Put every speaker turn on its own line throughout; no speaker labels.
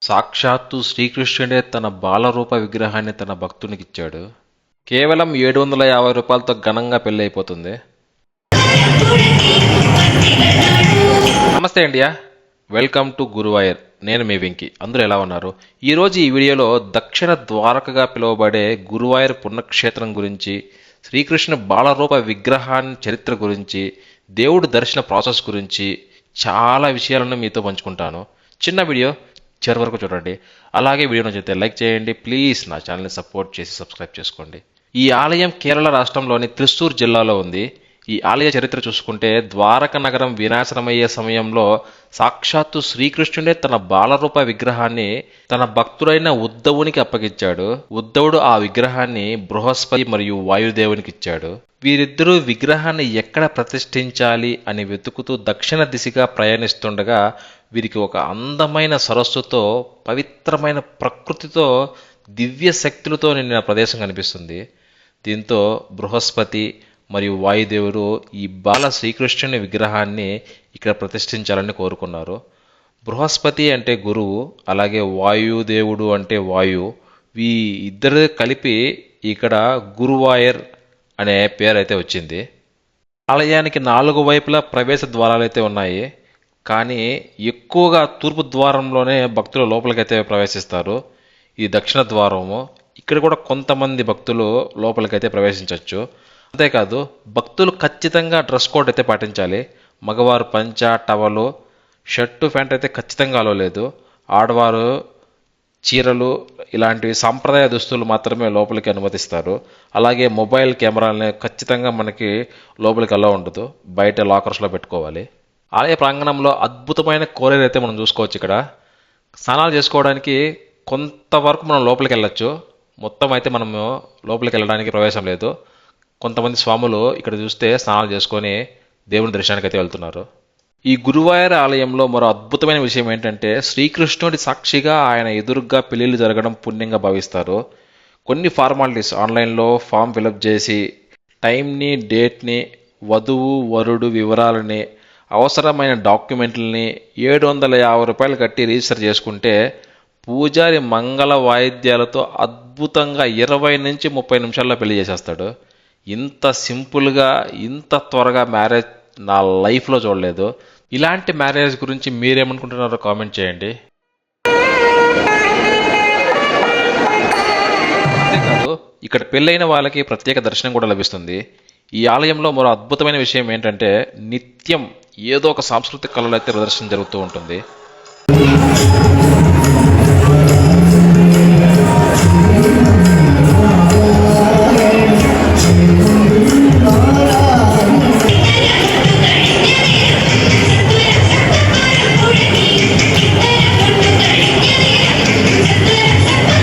సాక్షాత్తు శ్రీకృష్ణుడే తన బాలరూప విగ్రహాన్ని తన భక్తునికిచ్చాడు. కేవలం 750 రూపాయలతో ఘనంగా పెళ్లి అయిపోతుంది. నమస్తే ఇండియా, వెల్కమ్ టు గురువాయర్. నేను మీ వెంకి. అందరూ ఎలా ఉన్నారు? ఈరోజు ఈ వీడియోలో దక్షిణ ద్వారకగా పిలువబడే గురువాయర్ పుణ్యక్షేత్రం గురించి, శ్రీకృష్ణ బాలరూప విగ్రహాన్ని చరిత్ర గురించి, దేవుడు దర్శన ప్రాసెస్ గురించి చాలా విషయాలను మీతో పంచుకుంటాను. చిన్న వీడియో, చివరి వరకు చూడండి. అలాగే వీడియో నచ్చితే లైక్ చేయండి. ప్లీజ్ నా ఛానల్ని సపోర్ట్ చేసి సబ్స్క్రైబ్ చేసుకోండి. ఈ ఆలయం కేరళ రాష్ట్రంలోని త్రిశూర్ జిల్లాలో ఉంది. ఈ ఆలయ చరిత్ర చూసుకుంటే, ద్వారక నగరం వినాశనమయ్యే సమయంలో సాక్షాత్తు శ్రీకృష్ణుడే తన బాలరూప విగ్రహాన్ని తన భక్తుడైన ఉద్ధవునికి అప్పగించాడు. ఉద్ధవుడు ఆ విగ్రహాన్ని బృహస్పతి మరియు వాయుదేవునికి ఇచ్చాడు. వీరిద్దరూ విగ్రహాన్ని ఎక్కడ ప్రతిష్ఠించాలి అని వెతుకుతూ దక్షిణ దిశగా ప్రయాణిస్తుండగా వీరికి ఒక అందమైన సరస్సుతో, పవిత్రమైన ప్రకృతితో, దివ్య శక్తులతో నిండిన ప్రదేశం కనిపిస్తుంది. దీంతో బృహస్పతి మరియు వాయుదేవుడు ఈ బాల శ్రీకృష్ణుని విగ్రహాన్ని ఇక్కడ ప్రతిష్ఠించాలని కోరుకున్నారు. బృహస్పతి అంటే గురువు, అలాగే వాయుదేవుడు అంటే వాయు. ఈ ఇద్దరు కలిపి ఇక్కడ గురువాయర్ అనే పేరు అయితే వచ్చింది. ఆలయానికి 4 వైపులా ప్రవేశ ద్వారాలైతే ఉన్నాయి, కానీ ఎక్కువగా తూర్పు ద్వారంలోనే భక్తులు లోపలికైతే ప్రవేశిస్తారు. ఇది దక్షిణ ద్వారము. ఇక్కడ కూడా కొంతమంది భక్తులు లోపలికైతే ప్రవేశించవచ్చు. అంతేకాదు, భక్తులు ఖచ్చితంగా డ్రెస్ కోడ్ అయితే పాటించాలి. మగవారు పంచ, టవలు, షర్టు, ప్యాంట్ అయితే ఖచ్చితంగా అలవలేదు. ఆడవారు చీరలు ఇలాంటివి సాంప్రదాయ దుస్తులు మాత్రమే లోపలికి అనుమతిస్తారు. అలాగే మొబైల్ కెమెరాలని ఖచ్చితంగా మనకి లోపలికి అలా ఉండదు, బయట లాకర్స్లో పెట్టుకోవాలి. ఆలయ ప్రాంగణంలో అద్భుతమైన కోనేరు అయితే మనం చూసుకోవచ్చు. ఇక్కడ స్నానాలు చేసుకోవడానికి కొంతవరకు మనం లోపలికి వెళ్ళొచ్చు. మొత్తం అయితే మనము లోపలికి వెళ్ళడానికి ప్రవేశం లేదు. కొంతమంది స్వాములు ఇక్కడ చూస్తే స్నానాలు చేసుకొని దేవుని దర్శనానికి అయితే వెళ్తున్నారు. ఈ గురువాయూర్ ఆలయంలో మరో అద్భుతమైన విషయం ఏంటంటే, శ్రీకృష్ణుడి సాక్షిగా ఆయన ఎదురుగా పెళ్లిళ్ళు జరగడం పుణ్యంగా భావిస్తారు. కొన్ని ఫార్మాలిటీస్ ఆన్లైన్లో ఫామ్ ఫిలప్ చేసి టైంని, డేట్ని, వధువు వరుడు వివరాలని, అవసరమైన డాక్యుమెంట్లని 750 రూపాయలు కట్టి రిజిస్టర్ చేసుకుంటే పూజారి మంగళ వాయిద్యాలతో అద్భుతంగా 20 నుంచి 30 నిమిషాల్లో పెళ్లి చేసేస్తాడు. ఇంత సింపుల్గా, ఇంత త్వరగా మ్యారేజ్ నా లైఫ్లో చూడలేదు. ఇలాంటి మ్యారేజ్ గురించి మీరేమనుకుంటున్నారో కామెంట్ చేయండి. అంతేకాదు, ఇక్కడ పెళ్ళైన వాళ్ళకి ప్రత్యేక దర్శనం కూడా లభిస్తుంది. ఈ ఆలయంలో మరో అద్భుతమైన విషయం ఏంటంటే, నిత్యం ఏదో ఒక సాంస్కృతిక కళలు అయితే ప్రదర్శన జరుగుతూ ఉంటుంది.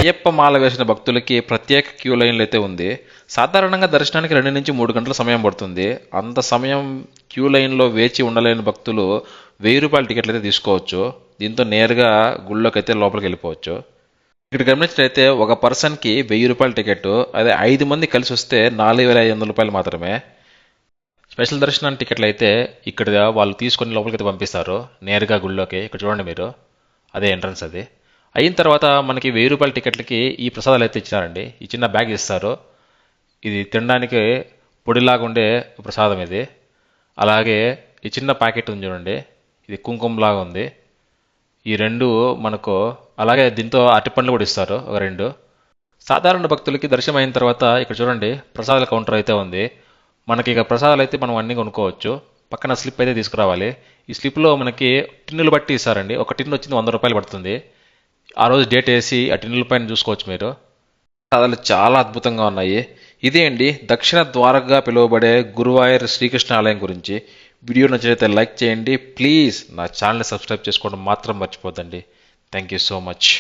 అయ్యప్ప మాల వేసిన భక్తులకి ప్రత్యేక క్యూ లైన్లు అయితే ఉంది. సాధారణంగా దర్శనానికి 2 నుంచి 3 గంటల సమయం పడుతుంది. అంత సమయం క్యూ లైన్లో వేచి ఉండలేని భక్తులు 1000 రూపాయల టికెట్లు అయితే తీసుకోవచ్చు. దీంతో నేరుగా గుళ్ళోకి అయితే లోపలికి వెళ్ళిపోవచ్చు. ఇక్కడ గమనించినట్లయితే ఒక పర్సన్కి 1000 రూపాయల టికెట్, అదే 5 మంది కలిసి వస్తే 4500 రూపాయలు మాత్రమే. స్పెషల్ దర్శనం టికెట్లు అయితే ఇక్కడ వాళ్ళు తీసుకొని లోపలికి అయితే పంపిస్తారు నేరుగా గుళ్ళోకి. ఇక్కడ చూడండి మీరు, అదే ఎంట్రన్స్. అది అయిన తర్వాత మనకి 1000 రూపాయల టికెట్లకి ఈ ప్రసాదాలు అయితే ఇచ్చారండి. ఈ చిన్న బ్యాగ్ ఇస్తారు. ఇది తినడానికి పొడిలాగా ఉండే ప్రసాదం ఇది. అలాగే ఈ చిన్న ప్యాకెట్ ఉంది చూడండి, ఇది కుంకుమలాగా ఉంది. ఈ 2 మనకు, అలాగే దీంతో అరటిపండ్లు కూడా ఇస్తారు, ఒక 2. సాధారణ భక్తులకి దర్శనం అయిన తర్వాత ఇక్కడ చూడండి ప్రసాదాల కౌంటర్ అయితే ఉంది. మనకి ఇక ప్రసాదాలు అయితే మనం అన్నీ కొనుక్కోవచ్చు. పక్కన స్లిప్ అయితే తీసుకురావాలి. ఈ స్లిప్లో మనకి టిన్నులు బట్టి ఇస్తారండి. ఒక టిన్ను వచ్చింది 100 రూపాయలు పడుతుంది. ఆ రోజు డేట్ వేసి ఆ టిన్నుల పైన చూసుకోవచ్చు మీరు. ప్రసాదాలు చాలా అద్భుతంగా ఉన్నాయి. ఇదే అండి దక్షిణ ద్వారకగా పిలువబడే గురువాయూర్ శ్రీకృష్ణ ఆలయం గురించి. వీడియో నచ్చితే లైక్ చేయండి. ప్లీజ్ నా ఛానల్ని సబ్స్క్రైబ్ చేసుకోవడం మాత్రం మర్చిపోద్దండి. Thank you so much.